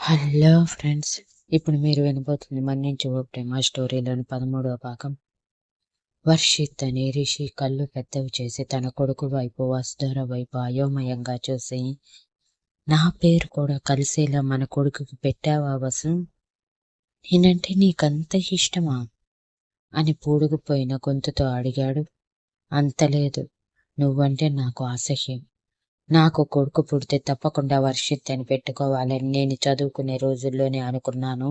Hello friends, ఇప్పుడు మీరు వినబోతుంది మన్నించి ఓ ప్రేమ స్టోరీలోని 13వ భాగం. వర్షిత్ అనే రిషి కళ్ళు పెద్దవి చేసి తన కొడుకు వైపు వసుధర వైపు అయోమయంగా చూసి, నా పేరు కూడా కలిసేలా మన కొడుకుకి పెట్టావా వసు? నేనంటే నీకంత ఇష్టమా అని పూడుకుపోయిన గొంతుతో అడిగాడు. అంతలేదు, నువ్వంటే నాకు అసహ్యం. నాకు కొడుకు పుడితే తప్పకుండా వర్షిత్ అని పెట్టుకోవాలని నేను చదువుకునే రోజుల్లోనే అనుకున్నాను.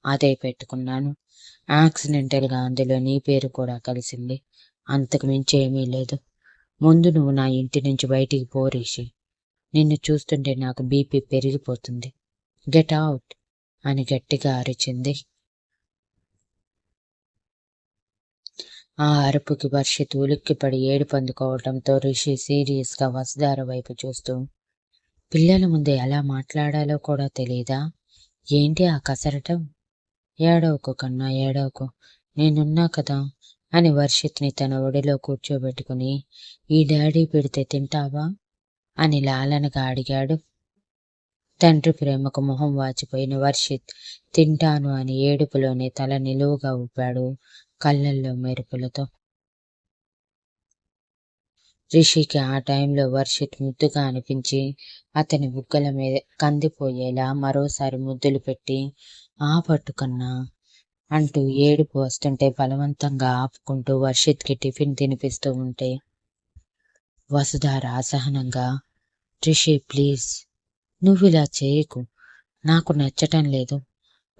అదే పెట్టుకున్నాను. యాక్సిడెంటల్గా అందులో నీ పేరు కూడా కలిసింది. అంతకు మించి ఏమీ లేదు. ముందు నువ్వు నా ఇంటి నుంచి బయటికి పో రిషి. నిన్ను చూస్తుంటే నాకు బీపీ పెరిగిపోతుంది. గెట్ అవుట్ అని గట్టిగా అరిచింది. ఆ అరుపుకి వర్షిత్ ఉలిక్కిపడి ఏడుపు అందుకోవడంతో రిషి సీరియస్గా వసుధార వైపు చూస్తూ, పిల్లల ముందు ఎలా మాట్లాడాలో కూడా తెలీదా? ఏంటి ఆ కసరటం? ఏడవకు కన్నా, ఏడవకు, నేనున్నా కదా అని వర్షిత్ని తన ఒడిలో కూర్చోబెట్టుకుని, ఈ డాడీ పెడితే తింటావా అని లాలనగా అడిగాడు. తండ్రి ప్రేమకు మొహం వాచిపోయిన వర్షిత్ తింటాను అని ఏడుపులోనే తల నిలువుగా ఊపాడు, కళ్ళల్లో మెరుపులతో. రిషికి ఆ టైంలో వర్షిత్ ముద్దుగా అనిపించి అతని బుగ్గల మీద కందిపోయేలా మరోసారి ముద్దులు పెట్టి, ఆ పట్టుకన్నా అంటూ ఏడుపు వస్తుంటే బలవంతంగా ఆపుకుంటూ వర్షిత్కి టిఫిన్ తినిపిస్తూ ఉంటే వసుధార అసహనంగా, రిషి ప్లీజ్, నువ్విలా చేయకు, నాకు నచ్చటం లేదు.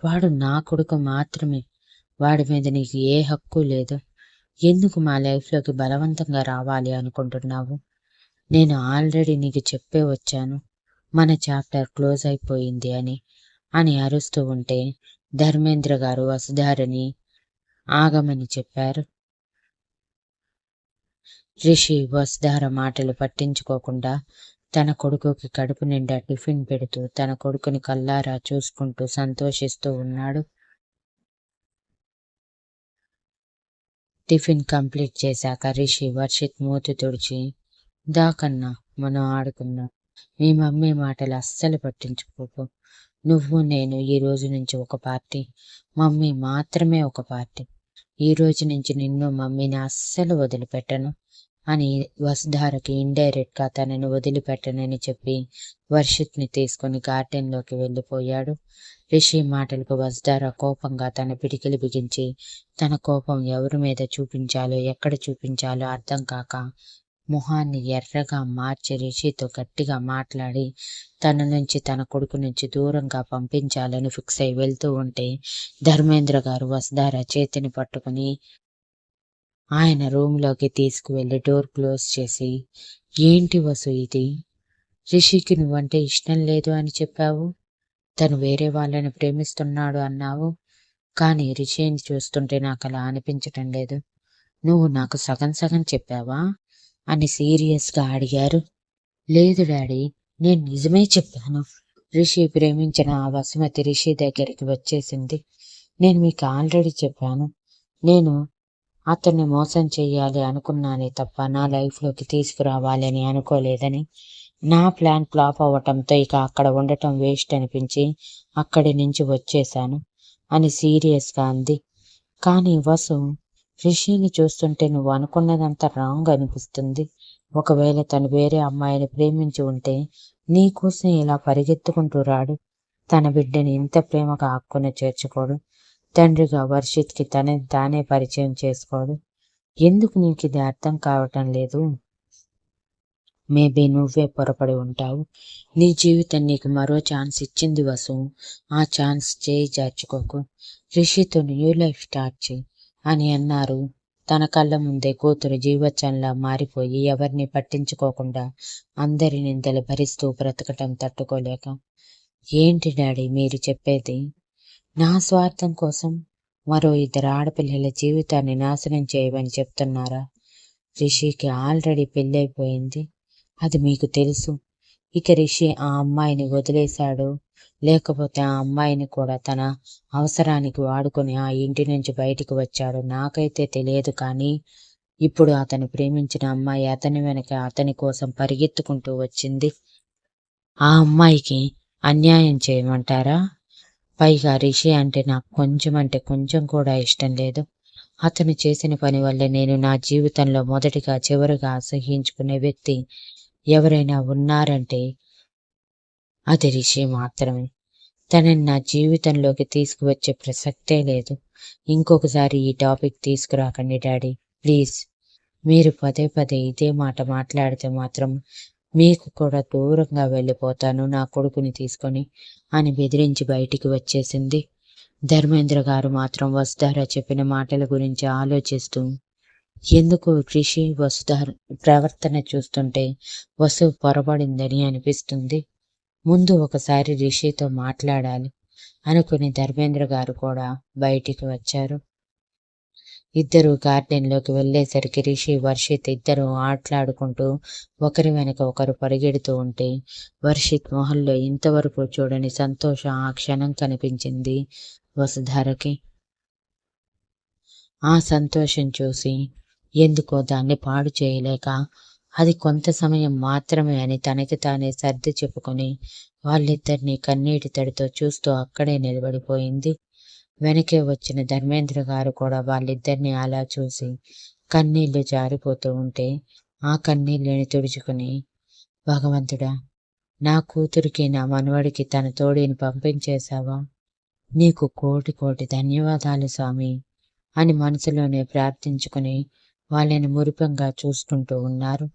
వాడు నా కొడుకు మాత్రమే. వాడి మీద నీకు ఏ హక్కు లేదు. ఎందుకు మా లైఫ్లోకి బలవంతంగా రావాలి అనుకుంటున్నావు? నేను ఆల్రెడీ నీకు చెప్పే వచ్చాను, మన చాప్టర్ క్లోజ్ అయిపోయింది అని అరుస్తూ ఉంటే ధర్మేంద్ర గారు వసుధారని ఆగమని చెప్పారు. రిషి వసుధార మాటలు పట్టించుకోకుండా తన కొడుకుకి కడుపు నిండా టిఫిన్ పెడుతూ తన కొడుకుని కల్లారా చూసుకుంటూ సంతోషిస్తూ ఉన్నాడు. టిఫిన్ కంప్లీట్ చేశాక రిషి వర్షిత్ మూతి తుడిచి, దాకన్నా మనం ఆడుకుందాం. మీ మమ్మీ మాటలు అస్సలు పట్టించుకోకు. నువ్వు నేను ఈ రోజు నుంచి ఒక పార్టీ, మమ్మీ మాత్రమే ఒక పార్టీ. ఈ రోజు నుంచి నిన్ను మమ్మీని అస్సలు వదిలిపెట్టను అని వసుధారకి ఇండైరెక్ట్గా తనని వదిలిపెట్టనని చెప్పి వర్షిత్ని తీసుకుని గార్డెన్లోకి వెళ్ళిపోయాడు. రిషి మాటలకు వసుధార కోపంగా తన పిడికిలి బిగించి తన కోపం ఎవరి మీద చూపించాలో ఎక్కడ చూపించాలో అర్థం కాక మొహాన్ని ఎర్రగా మార్చి రిషితో గట్టిగా మాట్లాడి తన నుంచి తన కొడుకు నుంచి దూరంగా పంపించాలని ఫిక్స్ అయి వెళ్తూ ఉంటే ధర్మేంద్ర గారు వసుధార చేతిని పట్టుకుని ఆయన రూమ్లోకి తీసుకువెళ్ళి డోర్ క్లోజ్ చేసి, ఏంటి వసు ఇది? రిషికి నువ్వంటే ఇష్టం లేదు అని చెప్పావు, తను వేరే వాళ్ళని ప్రేమిస్తున్నాడు అన్నావు, కానీ రిషిని చూస్తుంటే నాకు అలా అనిపించటం లేదు. నువ్వు నాకు సగం సగం చెప్పావా అని సీరియస్గా అడిగారు. లేదు డాడీ, నేను నిజమే చెప్పాను. రిషి ప్రేమించిన ఆ వసుమతి రిషి దగ్గరికి వచ్చేసింది. నేను మీకు ఆల్రెడీ చెప్పాను, నేను అతన్ని మోసం చెయ్యాలి అనుకున్నానే తప్ప నా లైఫ్లోకి తీసుకురావాలని అనుకోలేదని. నా ప్లాన్ ఫ్లాప్ అవ్వటంతో ఇక అక్కడ ఉండటం వేస్ట్ అనిపించి అక్కడి నుంచి వచ్చేశాను అని సీరియస్గా అంది. కానీ వసు, రిషిని చూస్తుంటే నువ్వు అనుకున్నదంతా రాంగ్ అనిపిస్తుంది. ఒకవేళ తను వేరే అమ్మాయిని ప్రేమించి ఉంటే నీకోసం ఇలా పరిగెత్తుకుంటూ రాడు. తన బిడ్డని ఇంత ప్రేమగా ఆక్కుని చేర్చుకోడు. తండ్రిగా వర్షిత్కి తనని తానే పరిచయం చేసుకోడు. ఎందుకు నీకు ఇది అర్థం కావటం లేదు? మేబీ నువ్వే పొరపడి ఉంటావు. నీ జీవితం నీకు మరో ఛాన్స్ ఇచ్చింది వసు. ఆ ఛాన్స్ చేయి జార్చుకోకు. రిషితో న్యూ లైఫ్ స్టార్ట్ చేయి అని అన్నారు. తన కళ్ళ ముందే కూతురు జీవచ్చంలా మారిపోయి ఎవరిని పట్టించుకోకుండా అందరి నిందలు భరిస్తూ బ్రతకటం తట్టుకోలేక, ఏంటి డాడీ మీరు చెప్పేది? నా స్వార్థం కోసం మరో 2 ఆడపిల్లల జీవితాన్ని నాశనం చేయమని చెప్తున్నారా? రిషికి ఆల్రెడీ పెళ్ళైపోయింది, అది మీకు తెలుసు. ఇక రిషి ఆ అమ్మాయిని వదిలేశాడు, లేకపోతే ఆ అమ్మాయిని కూడా తన అవసరానికి వాడుకొని ఆ ఇంటి నుంచి బయటికి వచ్చాడు నాకైతే తెలియదు. కానీ ఇప్పుడు అతను ప్రేమించిన అమ్మాయి అతని వెనక అతని కోసం పరిగెత్తుకుంటూ వచ్చింది. ఆ అమ్మాయికి అన్యాయం చేయమంటారా? పైగా రిషి అంటే నాకు కొంచెం కూడా ఇష్టం లేదు. అతను చేసిన పని వల్లే నేను నా జీవితంలో మొదటిగా, చివరిగా అసహ్యించుకునే వ్యక్తి ఎవరైనా ఉన్నారంటే అది రిషి మాత్రమే. తనని నా జీవితంలోకి తీసుకువచ్చే ప్రసక్తే లేదు. ఇంకొకసారి ఈ టాపిక్ తీసుకురాకండి డాడీ, ప్లీజ్. మీరు పదే పదే ఇదే మాట మాట్లాడితే మాత్రం మీకు కూడా దూరంగా వెళ్ళిపోతాను నా కొడుకుని తీసుకొని అని బెదిరించి బయటికి వచ్చేసింది. ధర్మేంద్ర గారు మాత్రం వసుధార చెప్పిన మాటల గురించి ఆలోచిస్తూ, ఎందుకు రిషి వసుధార ప్రవర్తన చూస్తుంటే వసు పొరబడిందని అనిపిస్తుంది. ముందు ఒకసారి రిషితో మాట్లాడాలి అనుకుని ధర్మేంద్ర గారు కూడా బయటికి వచ్చారు. ఇద్దరు గార్డెన్లోకి వెళ్ళేసరికి రిషి, వర్షిత్ ఇద్దరు ఆటలాడుకుంటూ ఒకరి వెనక ఒకరు పరిగెడుతూ ఉంటే వర్షిత్ మొహంలో ఇంతవరకు చూడని సంతోషం ఆ క్షణం కనిపించింది వసుధారకి. ఆ సంతోషం చూసి ఎందుకో దాన్ని పాడు చేయలేక అది కొంత సమయం మాత్రమే అని తనకి తానే సర్ది చెప్పుకొని వాళ్ళిద్దరినీ కన్నీటి తడితో చూస్తూ అక్కడే నిలబడిపోయింది. వెనకే వచ్చిన ధర్మేంద్ర గారు కూడా వాళ్ళిద్దరినీ అలా చూసి కన్నీళ్లు జారిపోతూ ఉంటే ఆ కన్నీళ్ళని తుడుచుకుని, భగవంతుడా, నా కూతురికి నా మనవడికి తన తోడిని పంపించేశావా? నీకు కోటి కోటి ధన్యవాదాలు స్వామి అని మనసులోనే ప్రార్థించుకుని వాళ్ళని మురిపంగా చూసుకుంటూ ఉన్నారు.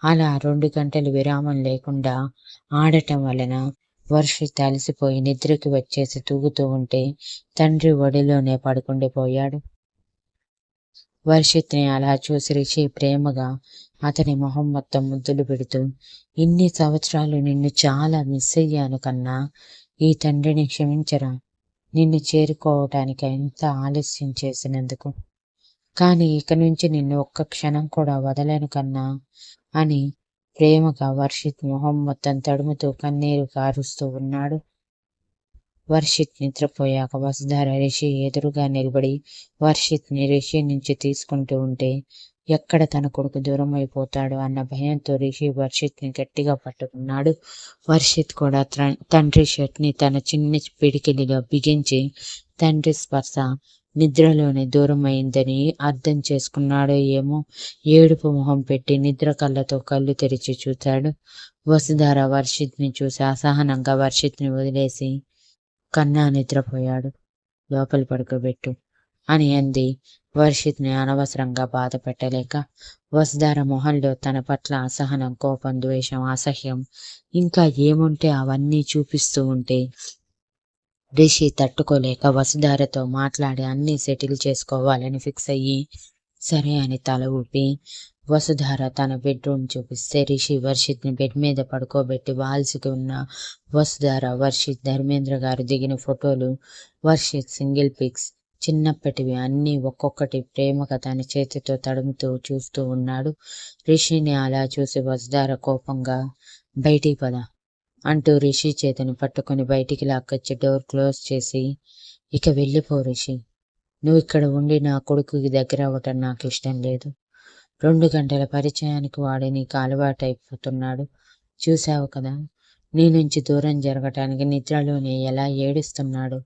అలా 2 గంటలు విరామం లేకుండా ఆడటం వలన వర్షిత్ అలసిపోయి నిద్రకి వచ్చేసి తూగుతూ ఉంటే తండ్రి ఒడిలోనే పడుకుండిపోయాడు. వర్షిత్ని అలా చూసి రిషి ప్రేమగా అతని మొహం మొత్తం ముద్దులు పెడుతూ, ఇన్ని సంవత్సరాలు నిన్ను చాలా మిస్ అయ్యాను కన్నా, ఈ తండ్రిని క్షమించరా, నిన్ను చేరుకోవటానికి ఎంత ఆలస్యం చేసినందుకు. కానీ ఇక నుంచి నిన్ను ఒక్క క్షణం కూడా వదలను కన్నా అని ప్రేమగా వర్షిత్ మొహం మొత్తం తడుముతూ కన్నీరు కారుస్తూ ఉన్నాడు. వర్షిత్ నిద్రపోయాక వసుధార రిషి ఎదురుగా నిలబడి వర్షిత్ని రిషి నుంచి తీసుకుంటూ ఉంటే ఎక్కడ తన కొడుకు దూరం అయిపోతాడు అన్న భయంతో రిషి వర్షిత్ని గట్టిగా పట్టుకున్నాడు. వర్షిత్ కూడా తండ్రి షర్ట్ని తన చిన్న పిడికిలిలో బిగించి తండ్రి స్పర్శ నిద్రలోనే దూరం అయిందని అర్థం చేసుకున్నాడో ఏమో ఏడుపు మొహం పెట్టి నిద్ర కళ్ళతో కళ్ళు తెరిచి చూశాడు. వసుధార వర్షిత్ని చూసి అసహనంగా వర్షిత్ని వదిలేసి, కన్నా నిద్రపోయాడు, లోపల పడుకోబెట్టు అని అంది. వర్షిత్ని అనవసరంగా బాధ పెట్టలేక వసుధార మొహంలో తన పట్ల అసహనం, కోపం, ద్వేషం, అసహ్యం ఇంకా ఏముంటే అవన్నీ చూపిస్తూ ఉంటే రిషి తట్టుకోలేక వసుధారతో మాట్లాడి అన్నీ సెటిల్ చేసుకోవాలని ఫిక్స్ అయ్యి సరే అని తల ఊపి వసుధార తన బెడ్రూమ్ చూపిస్తే రిషి వర్షిత్ని బెడ్ మీద పడుకోబెట్టి వాల్సికి ఉన్న వసుధార, వర్షిత్, ధర్మేంద్ర గారు దిగిన ఫోటోలు, వర్షిత్ సింగిల్ పిక్స్ చిన్నప్పటివి అన్నీ ఒక్కొక్కటి ప్రేమగా తన చేతితో తడుముతూ చూస్తూ ఉన్నాడు. రిషిని అలా చూసి వసుధార కోపంగా, బయటికి పద అంటూ రిషి చేతిని పట్టుకుని బయటికి లాక్కొచ్చి డోర్ క్లోజ్ చేసి, ఇక వెళ్ళిపో రిషి, నువ్వు ఇక్కడ ఉండి నా కొడుకుకి దగ్గర అవ్వటం నాకు ఇష్టం లేదు. 2 గంటల పరిచయానికి వాడి నీకు అలవాటైపోతున్నాడు. చూశావు కదా, నీ నుంచి దూరం జరగటానికి నిద్రలోనే ఎలా ఏడుస్తున్నాడు.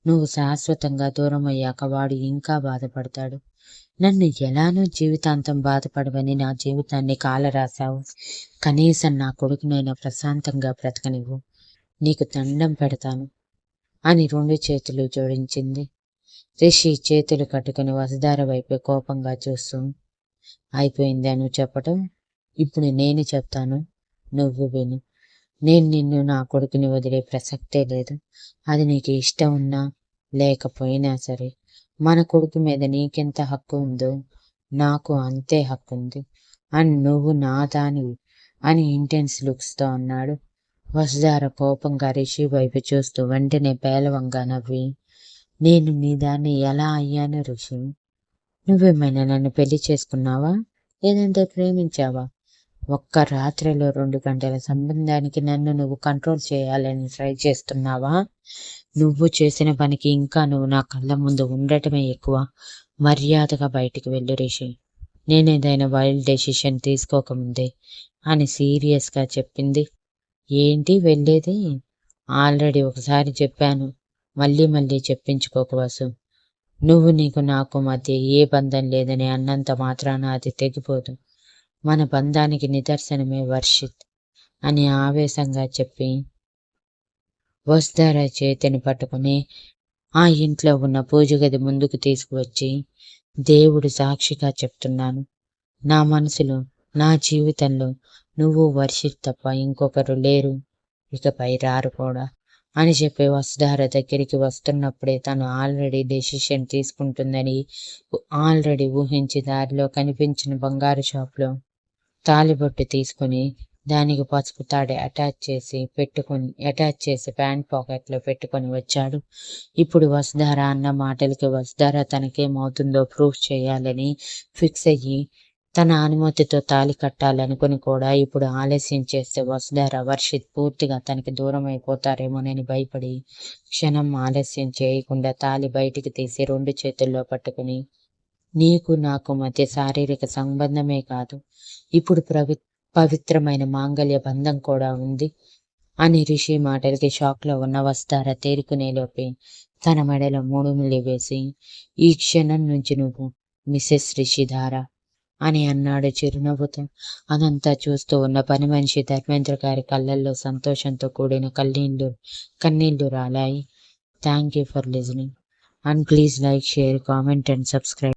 నువ్వు శాశ్వతంగా దూరం అయ్యాక వాడు ఇంకా బాధపడతాడు. నన్ను ఎలానో జీవితాంతం బాధపడవని నా జీవితాన్ని కాలరాశావు. కనీసం నా కొడుకునైనా ప్రశాంతంగా బ్రతకనివ్వు, నీకు దండం పెడతాను అని 2 చేతులు జోడించింది. రిషి చేతులు కట్టుకుని వసుధార వైపు కోపంగా చూస్తూ, అయిపోయిందా నువ్వు చెప్పటం? ఇప్పుడు నేను చెప్తాను, నువ్వు విను. నేను నిన్ను నా కొడుకుని వదిలే ప్రసక్తే లేదు. అది నీకు ఇష్టం ఉన్నా లేకపోయినా సరే. మన కొడుకు మీద నీకెంత హక్కు ఉందో నాకు అంతే హక్కు ఉంది అని నువ్వు నా దానివి అని ఇంటెన్స్ లుక్స్తో అన్నాడు. వసుధార కోపంగా రిషి వైపు చూస్తూ వెంటనే పేలవంగా నవ్వి, నేను నీ దాన్ని ఎలా అయ్యాను రిషి? నువ్వేమైనా నన్ను పెళ్లి చేసుకున్నావా, లేదంటే ప్రేమించావా? ఒక్క రాత్రిలో 2 గంటల సంబంధానికి నన్ను నువ్వు కంట్రోల్ చేయాలని ట్రై చేస్తున్నావా? నువ్వు చేసిన పనికి ఇంకా నువ్వు నా కళ్ళ ముందు ఉండటమే ఎక్కువ. మర్యాదగా బయటికి వెళ్ళు రిషి, నేనేదైనా వైల్డ్ డెసిషన్ తీసుకోకముందే అని సీరియస్గా చెప్పింది. ఏంటి వెళ్ళేది? ఆల్రెడీ ఒకసారి చెప్పాను. మళ్ళీ మళ్ళీ చెప్పించుకోకు వసు. నువ్వు నీకు నాకు మధ్య ఏ బంధం లేదని అన్నంత మాత్రాన అది తెగిపోదు. మన బంధానికి నిదర్శనమే వర్షిత్ అని ఆవేశంగా చెప్పి వసుధార చేతిని పట్టుకుని ఆ ఇంట్లో ఉన్న పూజ గది ముందుకు తీసుకువచ్చి, దేవుడు సాక్షిగా చెప్తున్నాను, నా మనసులో, నా జీవితంలో నువ్వు వర్షిత్ తప్ప ఇంకొకరు లేరు, ఇకపై రారు కూడా అని చెప్పి వసుధార దగ్గరికి వస్తున్నప్పుడే తను ఆల్రెడీ డెసిషన్ తీసుకుంటుందని ఆల్రెడీ ఊహించి దారిలో కనిపించిన బంగారు షాప్లో తాళిబొట్టు తీసుకుని దానికి పసుపు తాడు అటాచ్ చేసి ప్యాంట్ పాకెట్లో పెట్టుకొని వచ్చాడు. ఇప్పుడు వసుధార అన్న మాటలకి వసుధార తనకేమవుతుందో ప్రూఫ్ చేయాలని ఫిక్స్ అయ్యి తన అనుమతితో తాళి కట్టాలనుకుని కూడా ఇప్పుడు ఆలస్యం చేస్తే వసుధార వర్షిత్ పూర్తిగా తనకి దూరం అయిపోతారేమోనని భయపడి క్షణం ఆలస్యం చేయకుండా తాళి బయటికి తీసి 2 చేతుల్లో పట్టుకుని, నీకు నాకు మధ్య శారీరక సంబంధమే కాదు, ఇప్పుడు పవిత్రమైన మాంగళ్య బంధం కూడా ఉంది అని రిషి మాటలకి షాక్లో ఉన్న వసుధార తేరుకునేలోపే తన మెడలో 3 ముళ్ళు వేసి, ఈ క్షణం నుంచి నువ్వు మిసెస్ రిషిధార అని అన్నాడు చిరునవ్వుతో. అదంతా చూస్తూ ఉన్న పని మనిషి ధర్మేంద్ర గారి కళ్ళల్లో సంతోషంతో కూడిన కన్నీళ్లు రాలాయి. Thank you for listening and please like, share, comment and subscribe.